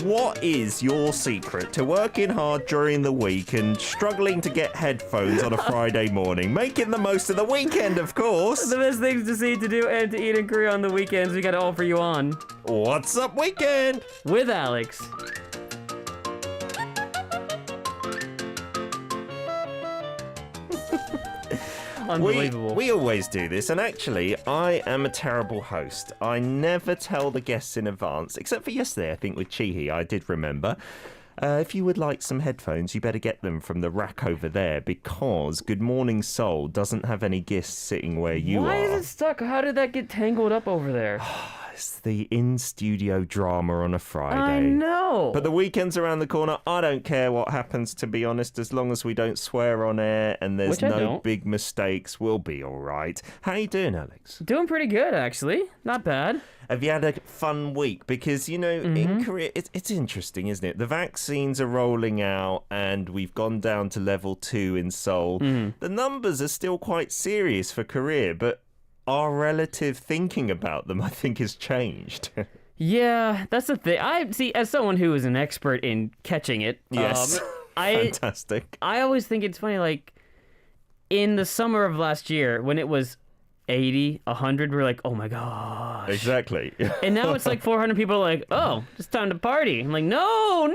what is your secret to working hard during the week and struggling to get headphones on a Friday morning? Making the most of the weekend, of course. The best things to see, to do, and to eat in Korea on the weekends, we got to offer you on What's Up Weekend? with Alex. Unbelievable. We always do this, and actually, I am a terrible host. I never tell the guests in advance, except for yesterday, I think, with Chihi, I did remember. If you would like some headphones, you better get them from the rack over there, because Good Morning Seoul doesn't have any gifts sitting where you are. Why is it stuck? How did that get tangled up over there? It's the in-studio drama on a Friday. I know. But the weekend's around the corner. I don't care what happens, to be honest, as long as we don't swear on air and there's no big mistakes, we'll be all right. How you doing, Alex? Doing pretty good, actually. Not bad. Have you had a fun week? Because, you know, in Korea, it's interesting, isn't it? The vaccines are rolling out and we've gone down to level 2 in Seoul. The numbers are still quite serious for Korea, but our relative thinking about them, I think, has changed. Yeah, that's the thing. I see, as someone who is an expert in catching it. Yes, fantastic. I always think it's funny, like, in the summer of last year, when it was 80, 100, we're like, oh my gosh. Exactly. And now it's like 400 people are like, oh, it's time to party. I'm like, no.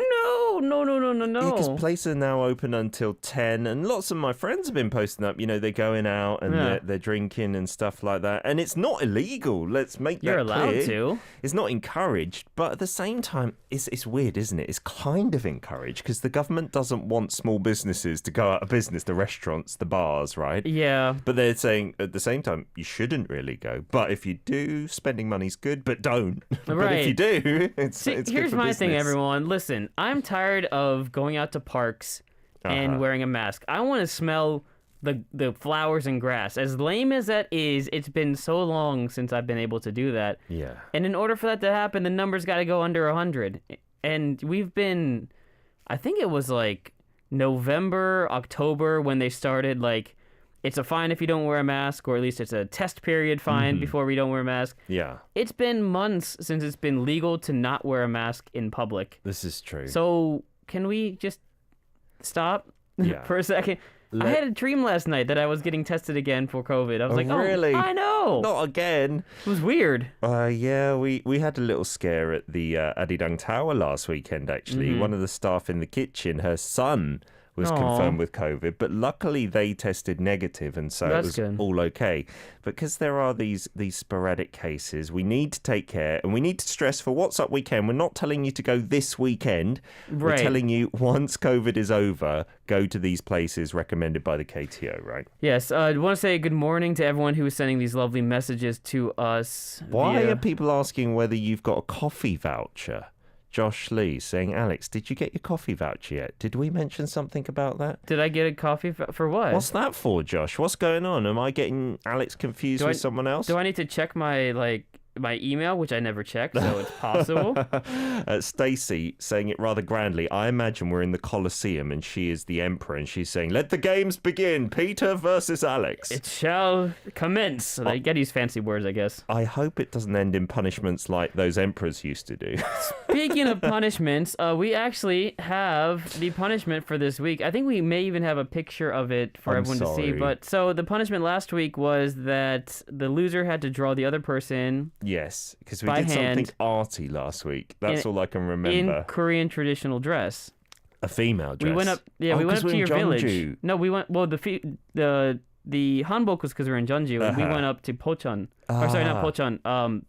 Because places are now open until 10, and lots of my friends have been posting up, you know, they're going out and they're drinking and stuff like that. And it's not illegal, let's make that clear. You're allowed to. It's not encouraged, but at the same time, it's weird, isn't it? It's kind of encouraged, because the government doesn't want small businesses to go out of business, the restaurants, the bars, right? Yeah. But they're saying, at the same time, you shouldn't really go. But if you do, spending money's good, but don't. Right. But if you do, it's good here's for my business. thing, everyone. Listen, I'm tired of going out to parks and wearing a mask. I want to smell the flowers and grass. As lame as that is, it's been so long since I've been able to do that. Yeah. And in order for that to happen, the number's got to go under 100. And we've been, I think it was like November, October when they started, like, it's a fine if you don't wear a mask, or at least it's a test period fine before we don't wear a mask. Yeah. It's been months since it's been legal to not wear a mask in public. This is true. So can we just stop for a second? I had a dream last night that I was getting tested again for COVID. I was like, really? Oh, I know. Not again. It was weird. Yeah, we had a little scare at the ARIRANG Tower last weekend, actually. One of the staff in the kitchen, her son was confirmed with COVID, but luckily they tested negative, and so it was all okay. But because there are these sporadic cases, we need to take care, and we need to stress for What's Up Weekend, we're not telling you to go this weekend. We're telling you once COVID is over, go to these places recommended by the KTO, right? Yes, I want to say good morning to everyone who is sending these lovely messages to us. Why are people asking whether you've got a coffee voucher? Josh Lee saying, Alex, did you get your coffee voucher yet? Did we mention something about that? Did I get a coffee for what? What's that for, Josh? What's going on? Am I getting Alex confused with someone else? Do I need to check my email, which I never checked, so it's possible? Stacey saying it rather grandly. I imagine we're in the Colosseum and she is the emperor, and she's saying, let the games begin, Peter versus Alex. It shall commence. So they get these fancy words, I guess. I hope it doesn't end in punishments like those emperors used to do. Speaking of punishments, we actually have the punishment for this week. I think we may even have a picture of it for everyone to see. But so the punishment last week was that the loser had to draw the other person. Yes, because we did something arty last week. That's all I can remember. In Korean traditional dress. A female dress. We went up. Yeah, we went up to your village. No, we went. Well, the hanbok was because we were in Jeonju, and we went up to Pocheon. Or sorry, not Pocheon.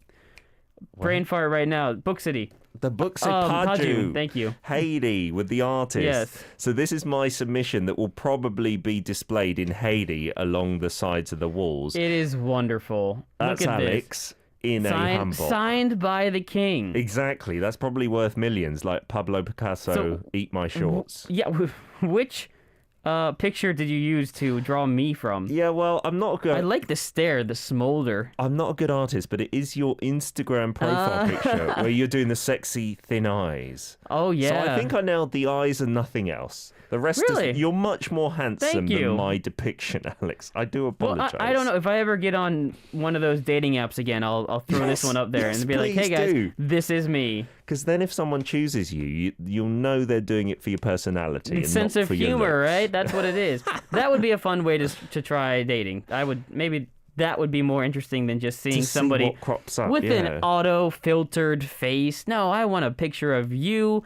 Brain fart right now. Book City. The Book City Paju. Thank you. Haiti with the artist. Yes. So this is my submission that will probably be displayed in Haiti along the sides of the walls. It is wonderful. That's Look at Alex. This. In a hanbok. Signed by the king. Exactly. That's probably worth millions, like Pablo Picasso, Eat My Shorts. Yeah, which picture did you use to draw me from? Yeah, well, I'm not a good... I like the stare, the smolder. I'm not a good artist, but it is your Instagram profile picture where you're doing the sexy thin eyes. Oh, yeah. So I think I nailed the eyes and nothing else. The rest is... You're much more handsome than my depiction, Alex. I do apologize. Well, I don't know. If I ever get on one of those dating apps again, I'll throw this one up there and be like, hey, guys, this is me. Because then if someone chooses you'll know they're doing it for your personality and sense not of for your humor, looks. right? That's what it is. That would be a fun way to try dating. Maybe that would be more interesting than just seeing somebody what crops up, with an auto-filtered face. No, I want a picture of you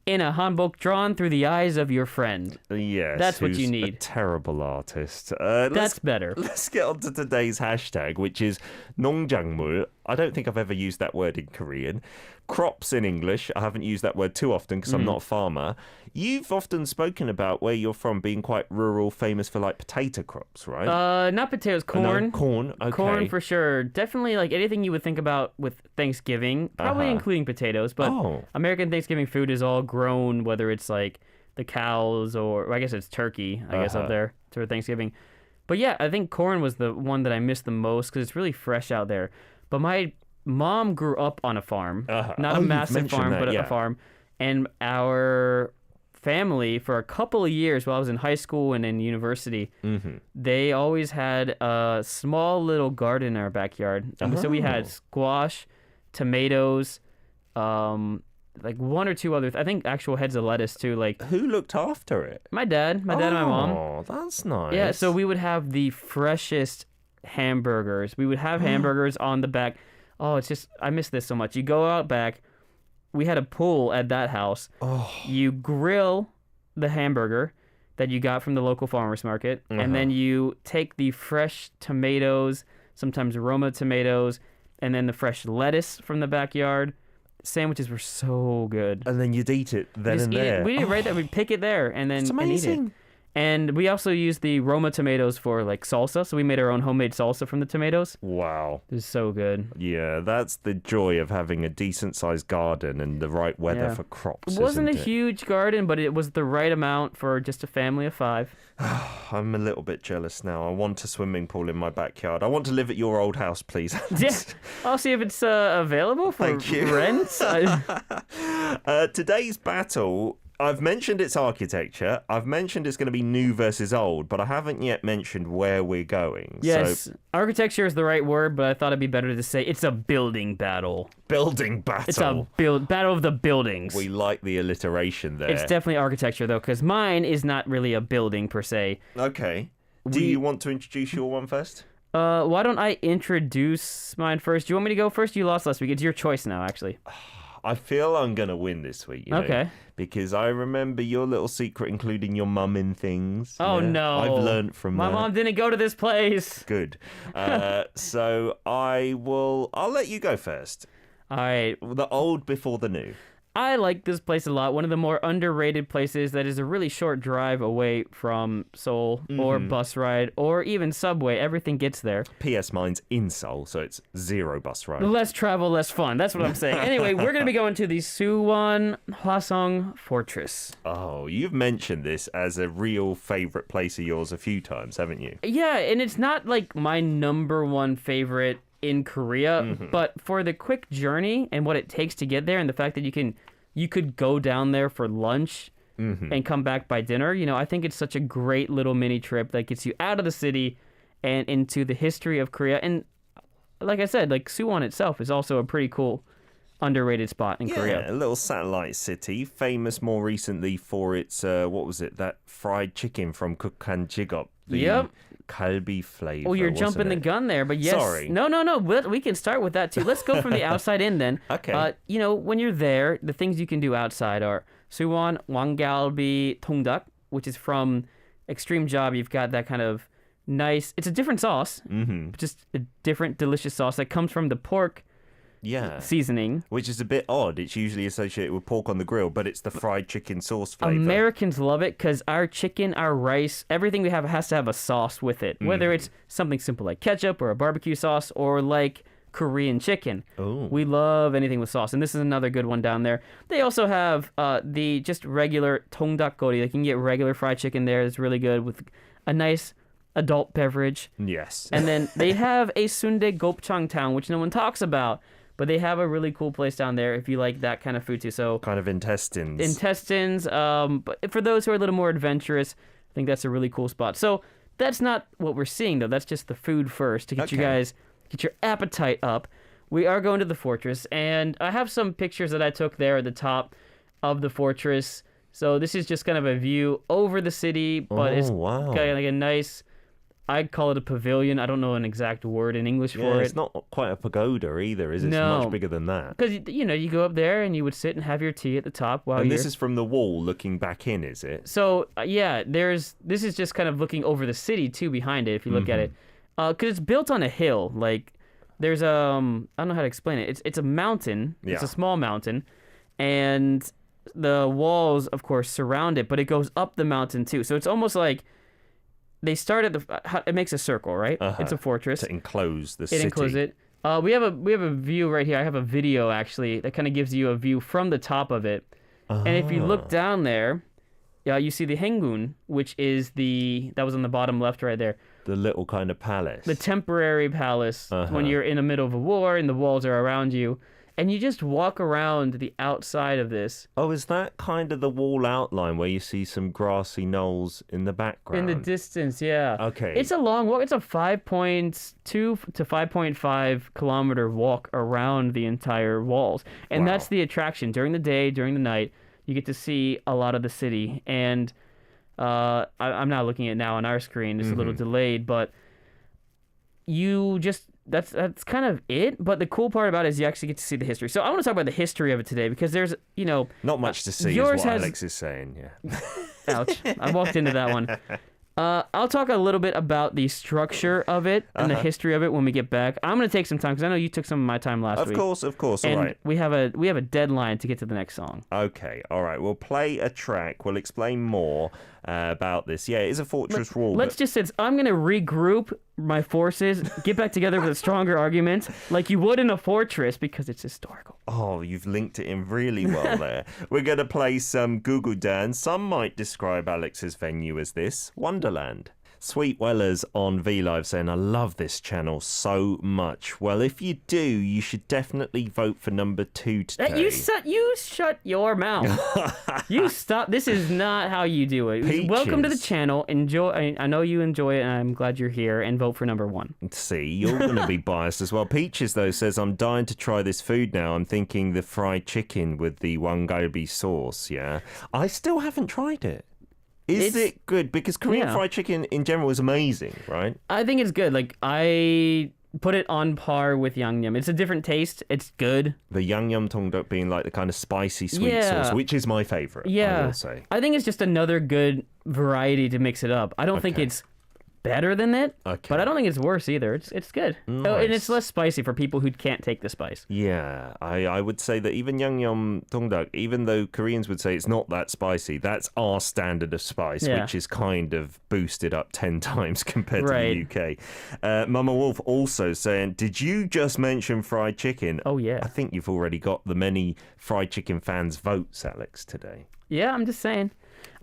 in a hanbok drawn through the eyes of your friend. Yes, that's what you who's need. A terrible artist. That's better. Let's get on to today's hashtag, which is 농작물. I don't think I've ever used that word in Korean. Crops in English. I haven't used that word too often because I'm not a farmer. You've often spoken about where you're from being quite rural, famous for like potato crops, right? Not potatoes, corn. No, corn, okay. Corn for sure. Definitely like anything you would think about with Thanksgiving, probably including potatoes, but American Thanksgiving food is all grown, whether it's like the cows or I guess it's turkey, I guess up there for Thanksgiving. But yeah, I think corn was the one that I missed the most because it's really fresh out there. But my mom grew up on a farm, not a massive farm, but a farm. And our family, for a couple of years while I was in high school and in university, they always had a small little garden in our backyard. So we had squash, tomatoes, like one or two others. I think actual heads of lettuce too. Like who looked after it? My dad and my mom. Oh, that's nice. Yeah, so we would have the freshest hamburgers. We would have hamburgers on the back. Oh, it's just, I miss this so much. You go out back. We had a pool at that house. You grill the hamburger that you got from the local farmer's market, and then you take the fresh tomatoes, sometimes Roma tomatoes, and then the fresh lettuce from the backyard. Sandwiches were so good. And then you'd eat it then and there. We did it right there. We'd pick it there and then and eat it. And we also used the Roma tomatoes for like salsa. So we made our own homemade salsa from the tomatoes. Wow. It was so good. Yeah, that's the joy of having a decent sized garden and the right weather for crops. It wasn't a huge garden, but it was the right amount for just a family of 5. I'm a little bit jealous now. I want a swimming pool in my backyard. I want to live at your old house, please. Yeah, I'll see if it's available for rent. Today's battle, I've mentioned its architecture. I've mentioned it's going to be new versus old, but I haven't yet mentioned where we're going. Yes, architecture is the right word, but I thought it'd be better to say it's a building battle. Building battle. It's a battle of the buildings. We like the alliteration there. It's definitely architecture, though, because mine is not really a building per se. Okay. Do you want to introduce your one first? Why don't I introduce mine first? Do you want me to go first? You lost last week. It's your choice now, actually. I feel I'm going to win this week. You know, because I remember your little secret, including your mum in things. Oh, no. I've learned from My mom didn't go to this place. Good. So I'll let you go first. All right. The old before the new. I like this place a lot. One of the more underrated places that is a really short drive away from Seoul or bus ride or even subway. Everything gets there. P.S. Mine's in Seoul, so it's 0 bus ride. Less travel, less fun. That's what I'm saying. Anyway, we're going to be going to the Suwon Hwaseong Fortress. Oh, you've mentioned this as a real favorite place of yours a few times, haven't you? Yeah, and it's not like my number one favorite in Korea, but for the quick journey and what it takes to get there and the fact that you could go down there for lunch and come back by dinner, you know, I think it's such a great little mini trip that gets you out of the city and into the history of Korea. And like I said, like Suwon itself is also a pretty cool underrated spot in Korea. A little satellite city, famous more recently for its that fried chicken from Kukhan Jigop. Kalbi flavor. Oh, you're jumping the gun there, but yes. Sorry. No. We can start with that too. Let's go from the outside in then. Okay. You know, when you're there, the things you can do outside are Suwon Wanggalbi Tongdak, which is from Extreme Job. You've got that kind of nice. It's a different sauce, just a different delicious sauce that comes from the pork. Seasoning. Which is a bit odd. It's usually associated with pork on the grill, but it's the fried chicken sauce flavor. Americans love it because our chicken, our rice, everything we have has to have a sauce with it. Whether it's something simple like ketchup or a barbecue sauce or like Korean chicken. Ooh. We love anything with sauce. And this is another good one down there. They also have the just regular tongdakgori. They can get regular fried chicken there. It's really good with a nice adult beverage. Yes. And then they have a sundae gopchang town, which no one talks about. But they have a really cool place down there if you like that kind of food too. So kind of intestines. But for those who are a little more adventurous, I think that's a really cool spot. So that's not what we're seeing though. That's just the food first to get you guys get your appetite up. we are going to the fortress, and I have some pictures that I took there at the top of the fortress. So this is just kind of a view over the city, but it's wow. got like a nice, I'd call it a pavilion. I don't know an exact word in English for it. It's not quite a pagoda either, is it? No. It's much bigger than that. Because, you go up there and you would sit and have your tea at the top while And this is from the wall looking back in, is it? So, this is just kind of looking over the city, too, behind it, if you look at it. Because it's built on a hill. Like, there's I don't know how to explain it. It's a mountain. Yeah. It's a small mountain. And the walls, of course, surround it, but it goes up the mountain, too. So it's almost like they start at it makes a circle, right? It's a fortress. To enclose the city. It encloses it. We have a view right here. I have a video, actually, that kind of gives you a view from the top of it. And if you look down there, you see the Hengun, which is that was on the bottom left right there. The little kind of palace. The temporary palace when you're in the middle of a war and the walls are around you. And you just walk around the outside of this. Oh, is that kind of the wall outline where you see some grassy knolls in the background? In the distance, yeah. Okay. It's a long walk. It's a 5.2 to 5.5 kilometer walk around the entire walls. And that's the attraction. During the day, during the night, you get to see a lot of the city. And I'm not looking at it now on our screen. It's a little delayed, but you just... That's kind of it, but the cool part about it is you actually get to see the history. So I want to talk about the history of it today because there's, not much to see is what Alex is saying, yeah. Ouch. I walked into that one. I'll talk a little bit about the structure of it and the history of it when we get back. I'm going to take some time because I know you took some of my time last week. Of course, and all right. we have a deadline to get to the next song. Okay, all right. We'll play a track. We'll explain more about this. Yeah, it is a fortress wall. Let's just say I'm going to regroup my forces, get back together with a stronger argument like you would in a fortress because it's historical. Oh, you've linked it in really well there. We're going to play some Google Dan. Some might describe Alex's venue as this, Wonderland. Sweet Wellers on V Live saying, I love this channel so much. Well, if you do, you should definitely vote for number 2 today. You shut your mouth. You stop. This is not how you do it. Peaches. Welcome to the channel. Enjoy. I know you enjoy it, and I'm glad you're here. And vote for number 1. See, you're going to be biased as well. Peaches, though, says, I'm dying to try this food now. I'm thinking the fried chicken with the wangalbi sauce, yeah? I still haven't tried it. Is it good? Because Korean fried chicken in general is amazing, right? I think it's good. Like, I put it on par with Yangnyeom. It's a different taste. It's good. The Yangnyeom Dongdaemun being like the kind of spicy sweet sauce, which is my favorite, I will say. I think it's just another good variety to mix it up. I don't think it's better than it, but I don't think it's worse either. It's good. Nice. Oh, and it's less spicy for people who can't take the spice. Yeah, I would say that even Yangnyeom Dongdaemun, even though Koreans would say it's not that spicy, that's our standard of spice, which is kind of boosted up 10 times compared to the UK. Mama Wolf also saying, did you just mention fried chicken? Oh, yeah. I think you've already got the many fried chicken fans' votes, Alex, today. Yeah, I'm just saying.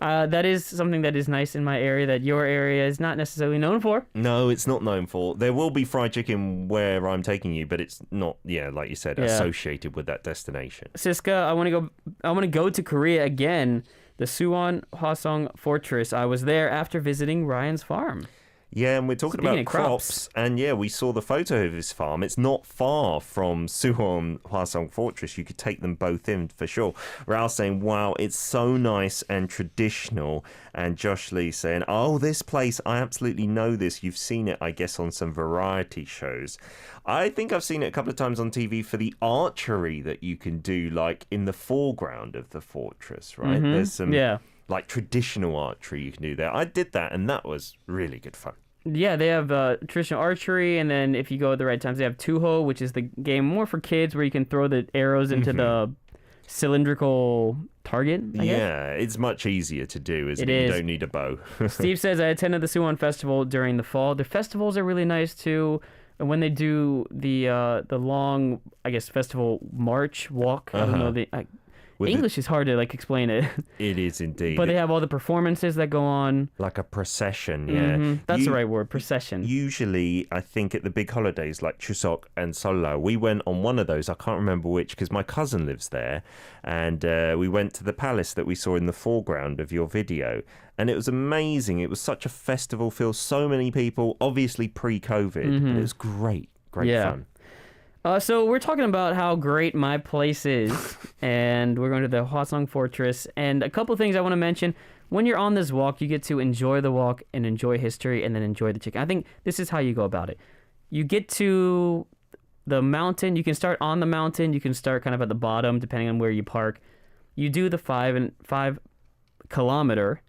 That is something that is nice in my area that your area is not necessarily known for. No, it's not known for. There will be fried chicken where I'm taking you, but it's not, like you said, associated with that destination. Siska, I want to go to Korea again. The Suwon Hwaseong Fortress. I was there after visiting Ryan's farm. Yeah, and we're talking Speaking about crops. And we saw the photo of his farm. It's not far from Suwon Hwaseong Fortress. You could take them both in for sure. Raoul saying, wow, it's so nice and traditional. And Josh Lee saying, oh, this place, I absolutely know this. You've seen it, I guess, on some variety shows. I think I've seen it a couple of times on TV for the archery that you can do, like, in the foreground of the fortress, right? Mm-hmm. There's some... like traditional archery you can do there. I did that and that was really good fun. Yeah, they have traditional archery, and then if you go at the right times, they have Tuho, which is the game more for kids where you can throw the arrows into the cylindrical target, I guess. It's much easier to do, isn't it? You don't need a bow. Steve says, I attended the Suwon Festival during the fall. The festivals are really nice too. And when they do the long, I guess, festival march, walk, I don't know, English is hard to explain it. It is indeed. But they have all the performances that go on. Like a procession, yeah. That's the right word, procession. Usually, I think at the big holidays like Chuseok and Seollal, we went on one of those. I can't remember which because my cousin lives there. And we went to the palace that we saw in the foreground of your video. And it was amazing. It was such a festival feel. So many people, obviously pre-COVID. But it was great. Great fun. So we're talking about how great my place is, and we're going to the Hwaseong Fortress. And a couple things I want to mention. When you're on this walk, you get to enjoy the walk and enjoy history and then enjoy the chicken. I think this is how you go about it. You get to the mountain. You can start on the mountain. You can start kind of at the bottom, depending on where you park. You do the 5-kilometer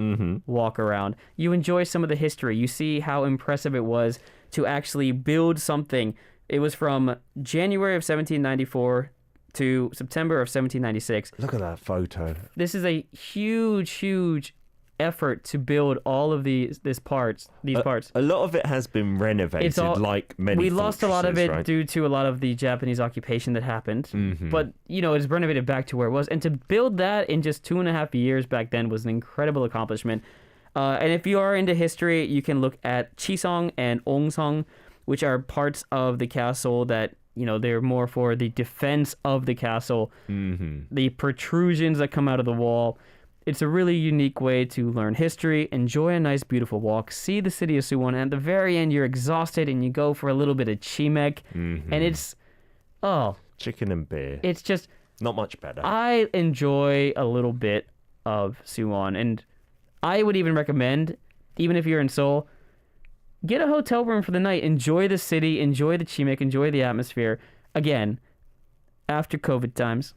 walk around. You enjoy some of the history. You see how impressive it was to actually build something. It was from January of 1794 to September of 1796. Look at that photo. This is a huge effort to build all of these parts. A lot of it has been renovated, like many. We lost a lot of it, right? due to a lot of the Japanese occupation that happened. But it's renovated back to where it was, and to build that in just 2.5 years back then was an incredible accomplishment. And if you are into history, you can look at Chisong and Ongsong, which are parts of the castle that, they're more for the defense of the castle. The protrusions that come out of the wall. It's a really unique way to learn history, enjoy a nice, beautiful walk, see the city of Suwon, and at the very end, you're exhausted and you go for a little bit of chimek, and it's, chicken and beer. It's just... not much better. I enjoy a little bit of Suwon, and I would even recommend, even if you're in Seoul, get a hotel room for the night. Enjoy the city, enjoy the chimek, enjoy the atmosphere. Again, after COVID times,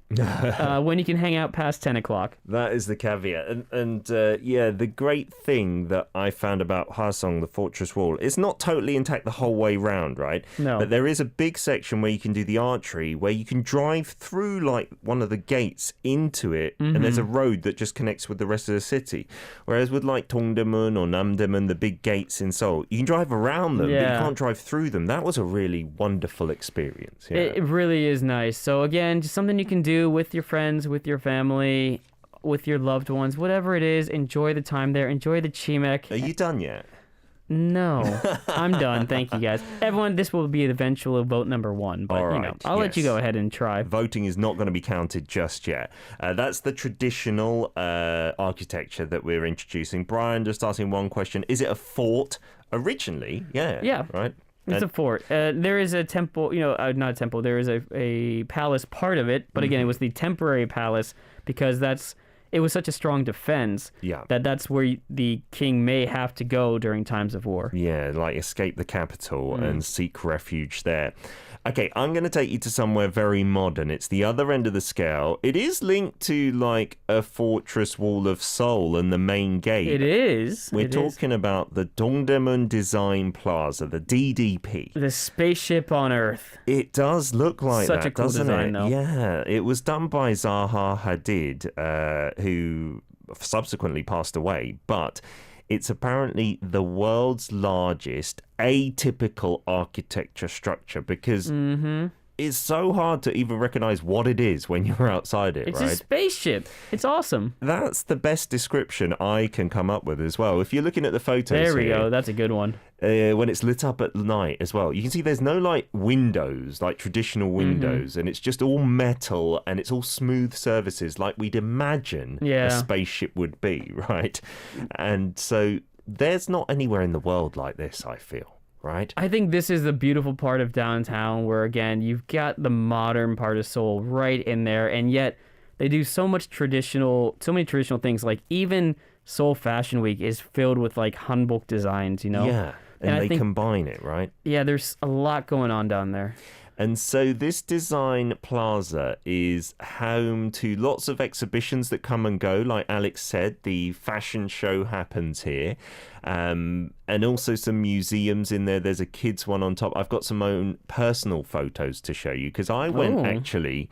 when you can hang out past 10 o'clock. That is the caveat. And the great thing that I found about Hwaseong, the fortress wall, it's not totally intact the whole way round, right? No. But there is a big section where you can do the archery, where you can drive through like one of the gates into it, and there's a road that just connects with the rest of the city. Whereas with like Dongdaemun or Namdaemun, the big gates in Seoul, you can drive around them, but you can't drive through them. That was a really wonderful experience. Yeah. It really is nice. So again, just something you can do with your friends, with your family, with your loved ones, whatever it is. Enjoy the time there. Enjoy the chimek. Are you done yet? No, I'm done. Thank you, guys. Everyone, this will be eventual vote number 1, but all right, I'll let you go ahead and try. Voting is not going to be counted just yet. That's the traditional architecture that we're introducing. Brian, just asking one question. Is it a fort originally? Yeah. Right? It's a fort. There is a temple, not a temple. There is a palace part of it, but again, it was the temporary palace because it was such a strong defense that's where the king may have to go during times of war. Yeah, like escape the capital and seek refuge there. Okay, I'm going to take you to somewhere very modern. It's the other end of the scale. It is linked to like a fortress wall of Seoul and the main gate. It is. We're talking about the Dongdaemun Design Plaza, the DDP. The spaceship on Earth. It does look like Such a cool doesn't design, it? though. Yeah, it was done by Zaha Hadid, who subsequently passed away, but it's apparently the world's largest atypical architecture structure because it's so hard to even recognize what it is when you're outside it, It's right? a spaceship. It's awesome. That's the best description I can come up with as well. If you're looking at the photos There we here, go. That's a good one. when it's lit up at night as well, you can see there's no like windows, like traditional windows, and it's just all metal and it's all smooth surfaces like we'd imagine a spaceship would be, right? And so there's not anywhere in the world like this, I feel. Right. I think this is the beautiful part of downtown where, again, you've got the modern part of Seoul right in there, and yet they do so many traditional things. Like even Seoul Fashion Week is filled with like hanbok designs, Yeah, and they I think, combine it, right? Yeah, there's a lot going on down there. And so this design plaza is home to lots of exhibitions that come and go. Like Alex said, the fashion show happens here. And also some museums in there. There's a kids one on top. I've got some own personal photos to show you because I went actually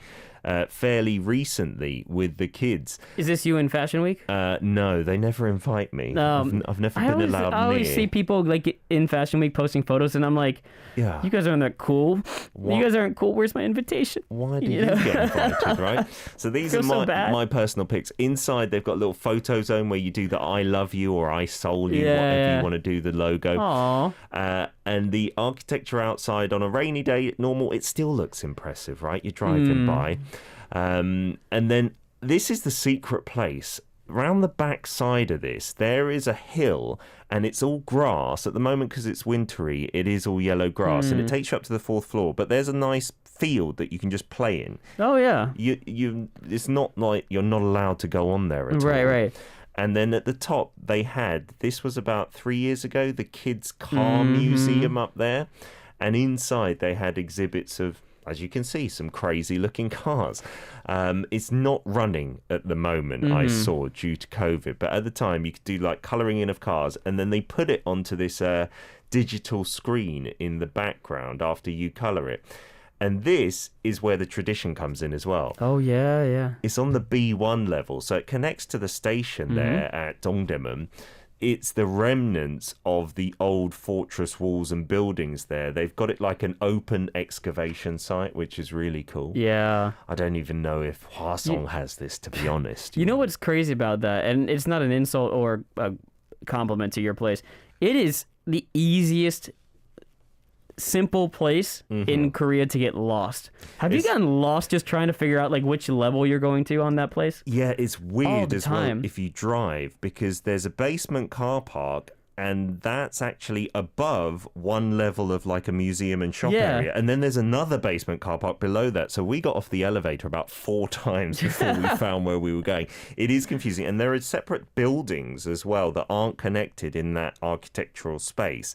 fairly recently with the kids. Is this you in Fashion Week? No, they never invite me. I've never been allowed near. I always see people like in Fashion Week posting photos, and I'm like, yeah, you guys aren't that cool. You guys aren't cool. Where's my invitation? Why do you get invited, right? So these are my personal pics. Inside, they've got a little photo zone where you do the I love you or I soul you, whatever you want to do, the logo. Aww. And the architecture outside on a rainy day, normal, it still looks impressive, right? You're driving by. And then this is the secret place. Around the back side of this, there is a hill and it's all grass. At the moment, because it's wintry, it is all yellow grass and it takes you up to the 4th floor. But there's a nice field that you can just play in. Oh, yeah. It's not like you're not allowed to go on there at all. Right. And then at the top, this was about 3 years ago, the Kids Car Museum up there. And inside, they had exhibits of, as you can see, some crazy looking cars. It's not running at the moment, I saw, due to COVID. But at the time, you could do like colouring in of cars. And then they put it onto this digital screen in the background after you colour it. And this is where the tradition comes in as well. Oh, yeah. It's on the B1 level, so it connects to the station there at Dongdaemun. It's the remnants of the old fortress walls and buildings there. They've got it like an open excavation site, which is really cool. Yeah. I don't even know if Hwaseong has this, to be honest. You know what's crazy about that? And it's not an insult or a compliment to your place. It is the easiest simple place in Korea to get lost. Have you gotten lost just trying to figure out like which level you're going to on that place? Yeah, it's weird as time. well if you drive, because there's a basement car park and that's actually above one level of like a museum and shop area, and then there's another basement car park below that. So we got off the elevator about 4 times before we found where we were going. It is confusing, and there are separate buildings as well that aren't connected in that architectural space.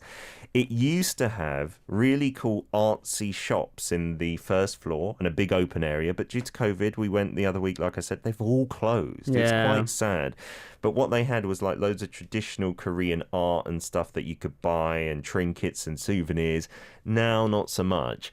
It used to have really cool artsy shops in the first floor and a big open area, but due to COVID, we went the other week, like I said, they've all closed. Yeah. It's quite sad. But what they had was like loads of traditional Korean art and stuff that you could buy, and trinkets and souvenirs. Now, not so much,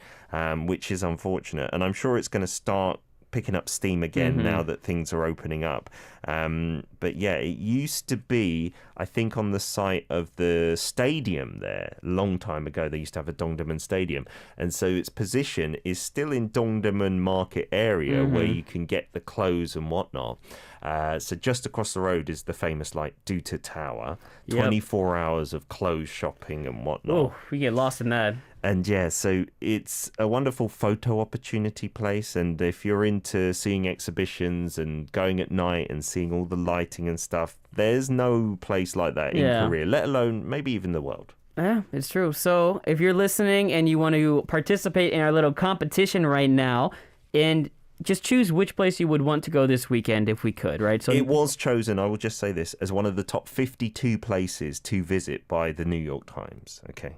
which is unfortunate. And I'm sure it's going to start picking up steam again now that things are opening up. But yeah, it used to be, I think, on the site of the stadium there a long time ago. They used to have a Dongdaemun stadium, and so its position is still in Dongdaemun market area where you can get the clothes and whatnot. So just across the road is the famous like Duta Tower, 24 hours of clothes shopping and whatnot. Oh, we get lost in that. And yeah, so it's a wonderful photo opportunity place. And if you're into seeing exhibitions and going at night and seeing all the lighting and stuff, there's no place like that in Korea, let alone maybe even the world. Yeah, it's true. So if you're listening and you want to participate in our little competition right now, and just choose which place you would want to go this weekend if we could, right? So it was chosen, I will just say this, as one of the top 52 places to visit by the New York Times. Okay.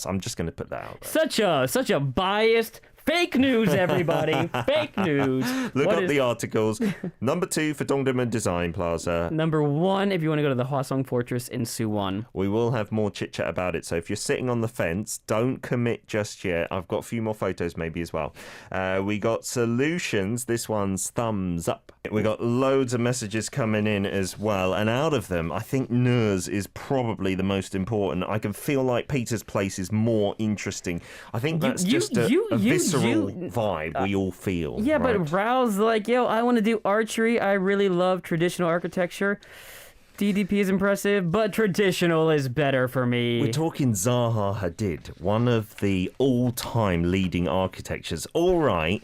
I'm just going to put that out there. Such a biased fake news, everybody. Fake news. Look up the articles. Number 2 for Dongdaemun Design Plaza. Number 1 if you want to go to the Hwaseong Fortress in Suwon. We will have more chit chat about it. So if you're sitting on the fence, don't commit just yet. I've got a few more photos maybe as well. We got solutions. This one's thumbs up. We got loads of messages coming in as well. And out of them, I think Nurs is probably the most important. I can feel like Peter's place is more interesting. I think that's just a visceral vibe we all feel. Yeah, right? But Raoul's like, yo, I want to do archery. I really love traditional architecture. DDP is impressive, but traditional is better for me. We're talking Zaha Hadid, one of the all-time leading architectures. All right.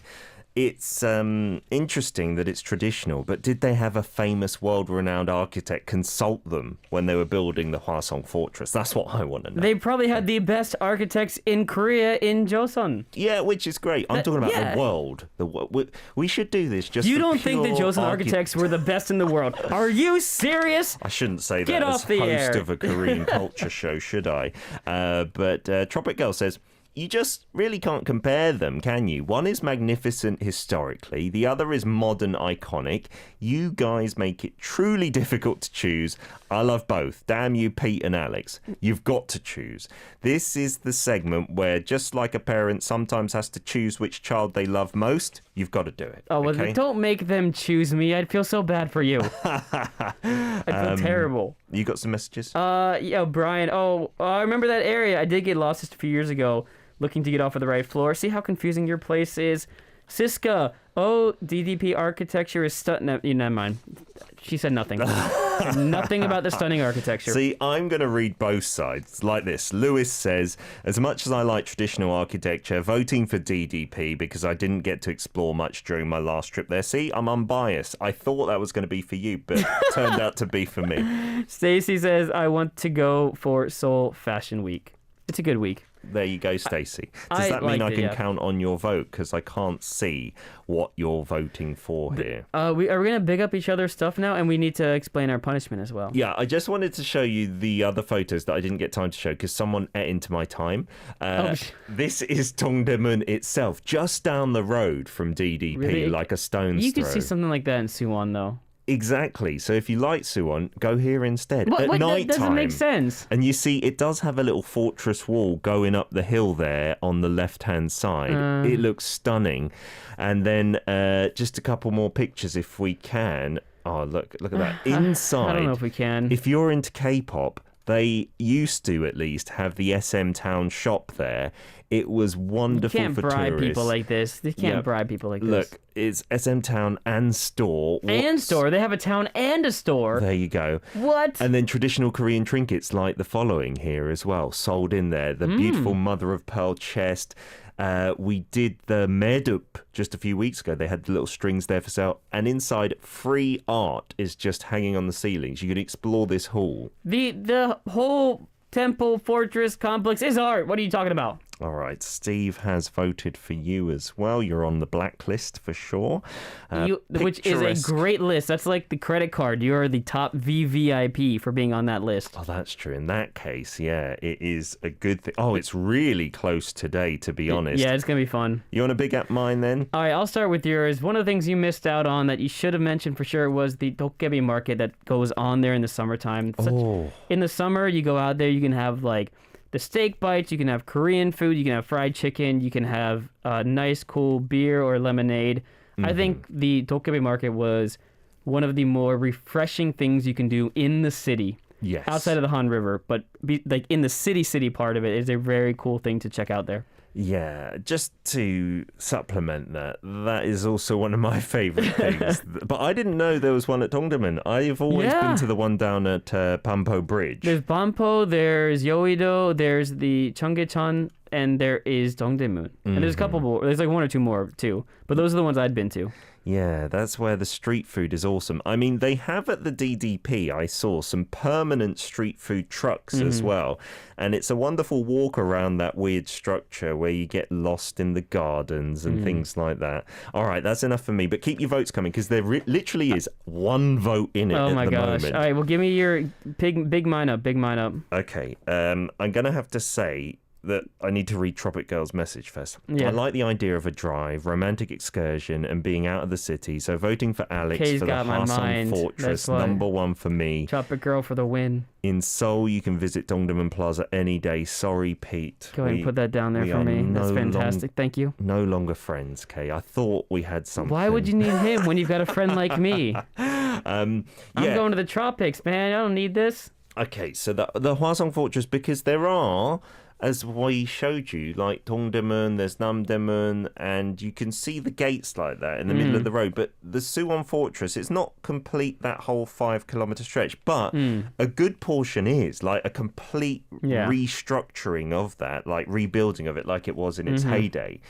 It's interesting that it's traditional, but did they have a famous world-renowned architect consult them when they were building the Hwaseong Fortress? That's what I want to know. They probably had the best architects in Korea in Joseon. Yeah, which is great. I'm talking about the world. We should do this. You don't think the Joseon architects were the best in the world? Are you serious? I shouldn't say Get that off as the host air. of a Korean culture show, should I? But Tropic Girl says, you just really can't compare them, can you? One is magnificent historically, the other is modern iconic. You guys make it truly difficult to choose. I love both. Damn you, Pete and Alex. You've got to choose. This is the segment where, just like a parent sometimes has to choose which child they love most, you've got to do it. Oh, well, okay? don't make them choose me. I'd feel so bad for you. I'd feel terrible. You got some messages? Yeah, Brian. I remember that area. I did get lost just a few years ago, looking to get off of the right floor. See how confusing your place is? Siska, DDP architecture is stunning. Never mind. She said nothing. Nothing about the stunning architecture. See, I'm going to read both sides like this. Lewis says, as much as I like traditional architecture, voting for DDP because I didn't get to explore much during my last trip there. See, I'm unbiased. I thought that was going to be for you, but turned out to be for me. Stacy says, I want to go for Seoul Fashion Week. It's a good week. There you go, Stacey. Does that mean I can count on your vote? Because I can't see what you're voting for here. Are we going to big up each other's stuff now? And we need to explain our punishment as well. Yeah, I just wanted to show you the other photos that I didn't get time to show because someone ate into my time. This is Dongdaemun itself, just down the road from DDP, really? like a stone's throw. You could see something like that in Suwon, though. Exactly. So if you like Suwon, go here instead. At night that doesn't make sense. And you see, it does have a little fortress wall going up the hill there on the left-hand side. It looks stunning. And then just a couple more pictures if we can. Oh, look at that. Inside. I don't know if we can. If you're into K-pop, they used to at least have the SM Town shop there. It was wonderful for tourists. You can't bribe people like this. They can't bribe people like this. Look, it's SM Town and store. And store. They have a town and a store. There you go. What? And then traditional Korean trinkets like the following here as well, sold in there. The beautiful mother of pearl chest. We did the Medup just a few weeks ago. They had the little strings there for sale. And inside, free art is just hanging on the ceilings. You can explore this hall. The whole temple fortress complex is art. What are you talking about? All right, Steve has voted for you as well. You're on the blacklist for sure. Which is a great list. That's like the credit card. You're the top VVIP for being on that list. Oh, that's true. In that case, yeah, it is a good thing. Oh, it's really close today, to be honest. Yeah, it's going to be fun. You want to big up mine then? All right, I'll start with yours. One of the things you missed out on that you should have mentioned for sure was the Dokkaebi market that goes on there in the summertime. In the summer, you go out there, you can have like the steak bites, you can have Korean food, you can have fried chicken, you can have nice, cool beer or lemonade. I think the Dokkaebi market was one of the more refreshing things you can do in the city. Yes. Outside of the Han River, but like in the city part of it is a very cool thing to check out there. Yeah, just to supplement that is also one of my favourite things. But I didn't know there was one at Dongdaemun. I've always been to the one down at Bampo Bridge. There's Bampo, there's Yeouido, there's the Cheonggyecheon, and there is Dongdaemun. And there's a couple more. There's like one or two more too. But those are the ones I'd been to. Yeah, that's where the street food is awesome. I mean, they have at the DDP, I saw some permanent street food trucks as well. And it's a wonderful walk around that weird structure where you get lost in the gardens and things like that. All right, that's enough for me. But keep your votes coming because there literally is one vote in it at the moment. Oh my gosh. All right, well, give me your big mine up. Okay, I'm going to have to say that I need to read Tropic Girl's message first. Yeah. I like the idea of a drive, romantic excursion, and being out of the city. So voting for Alex for the Hwaseong Fortress, number one for me. Tropic Girl for the win. In Seoul, you can visit Dongdaemun Plaza any day. Sorry, Pete. Go ahead and put that down there for me. That's fantastic. Thank you. No longer friends, Kay. I thought we had something. Why would you need him when you've got a friend like me? I'm going to the tropics, man. I don't need this. Okay, so the Hwaseong Fortress, because there are, as we showed you, like Dongdaemun, there's Namdaemun, and you can see the gates like that in the middle of the road. But the Suwon Fortress, it's not complete that whole 5-kilometer stretch, but a good portion is like a complete restructuring of that, like rebuilding of it like it was in its heyday.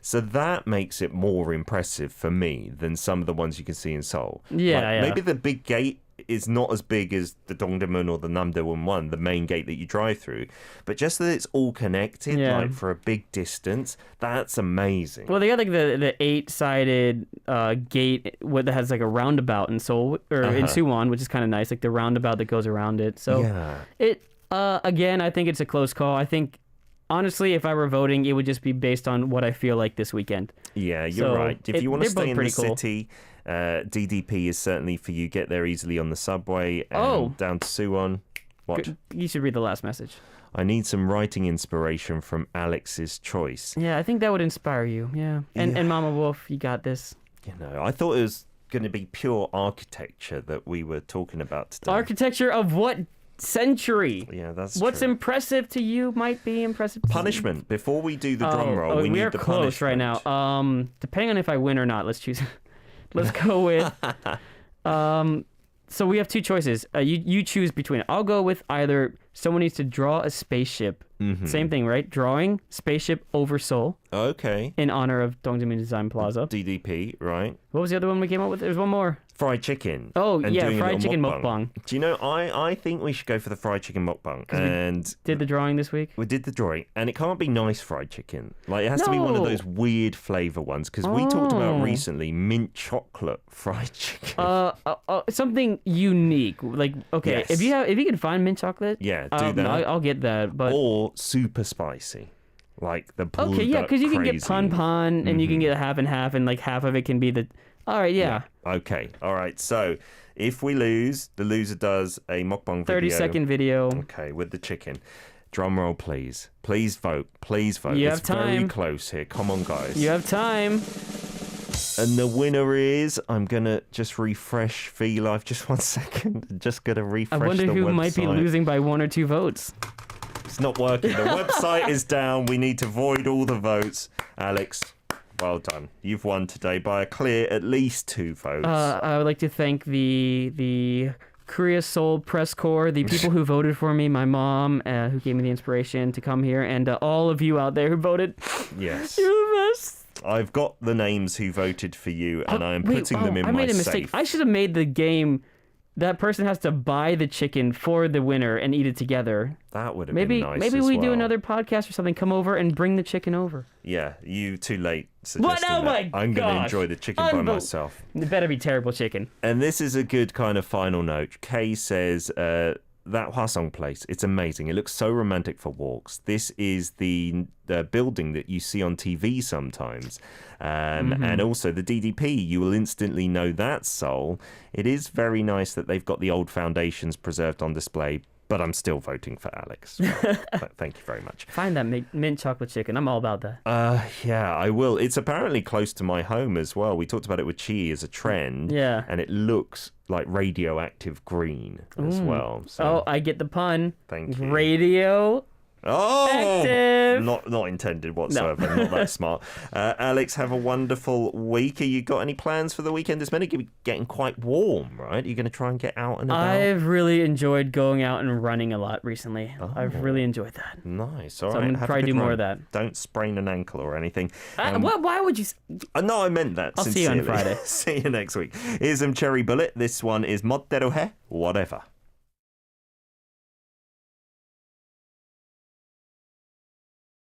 So that makes it more impressive for me than some of the ones you can see in Seoul. Maybe the big gate is not as big as the Dongdaemun or the Namdaemun one, the main gate that you drive through. But just that it's all connected, like for a big distance, that's amazing. Well, they got like the 8-sided gate that has like a roundabout in Seoul, or in Suwon, which is kind of nice, like the roundabout that goes around it. So it again, I think it's a close call. I think, honestly, if I were voting, it would just be based on what I feel like this weekend. Yeah, you're right. If you want to stay in the city, DDP is certainly for you. Get there easily on the subway and down to Suwon. What? You should read the last message. I need some writing inspiration from Alex's choice. Yeah, I think that would inspire you. Yeah. And Mama Wolf, you got this. You know, I thought it was going to be pure architecture that we were talking about today. Architecture of what century? Yeah, that's what's true. Impressive to you might be impressive to punishment. Before we do the drum roll, we need the close right now. Depending on if I win or not, let's choose. Let's go with so we have two choices. You choose between it. I'll go with either someone needs to draw a spaceship. Same thing, right? Drawing spaceship over Seoul. Okay. In honor of Dongdaemun Design Plaza. DDP, right? What was the other one we came up with? There's one more. Fried chicken. Oh, and yeah, fried chicken mukbang. Do you know, I think we should go for the fried chicken mukbang. And did the drawing this week? We did the drawing, and it can't be nice fried chicken. Like, it has to be one of those weird flavour ones, because we talked about recently mint chocolate fried chicken. Something unique. Like, okay, Yes. if you can find mint chocolate, Yeah, do that. I'll get that. But or super spicy. Like the okay, yeah, because you can get pan, and you can get half and half, and like half of it can be the. All right, yeah. Okay, all right. So if we lose, the loser does a mukbang 30-second video. Okay, with the chicken. Drum roll, please. Please vote. Please vote. You have time. Very close here. Come on, guys. You have time. And the winner is, I'm going to just refresh VLive just 1 second. Just going to refresh I wonder the who website. might be losing by 1 or 2 votes. It's not working. The website is down. We need to void all the votes. Alex, well done. You've won today by a clear at least 2 votes. I would like to thank the Korea Seoul Press Corps, the people who voted for me, my mom, who gave me the inspiration to come here, and all of you out there who voted. Yes. You're the best. I've got the names who voted for you, and I am putting them in my safe. I made a mistake. I should have made the game. That person has to buy the chicken for the winner and eat it together. That would have been nice. Maybe we do another podcast or something. Come over and bring the chicken over. Yeah, you too late suggesting what? Oh my that. I'm going to enjoy the chicken by myself. It better be terrible chicken. And this is a good kind of final note. Kay says, that Hwaseong place, it's amazing. It looks so romantic for walks. This is the building that you see on TV sometimes. And also the DDP, you will instantly know that's Seoul. It is very nice that they've got the old foundations preserved on display, but I'm still voting for Alex. Well, thank you very much. Find that mint chocolate chicken. I'm all about that. Yeah, I will. It's apparently close to my home as well. We talked about it with Chi as a trend. Yeah. And it looks like radioactive green as well. So, I get the pun. Thank you. Radio. Active. Not intended whatsoever. No. Not that smart. Alex, have a wonderful week. Have you got any plans for the weekend? It's meant to be getting quite warm, right? Are you going to try and get out and about? I've really enjoyed going out and running a lot recently. I've really enjoyed that. Nice. All right. I'm going to probably do more of that. Don't sprain an ankle or anything. Why would you? No, I meant that. I'll see you on Friday. See you next week. Here's some Cherry Bullet. This one is Modderu he, whatever.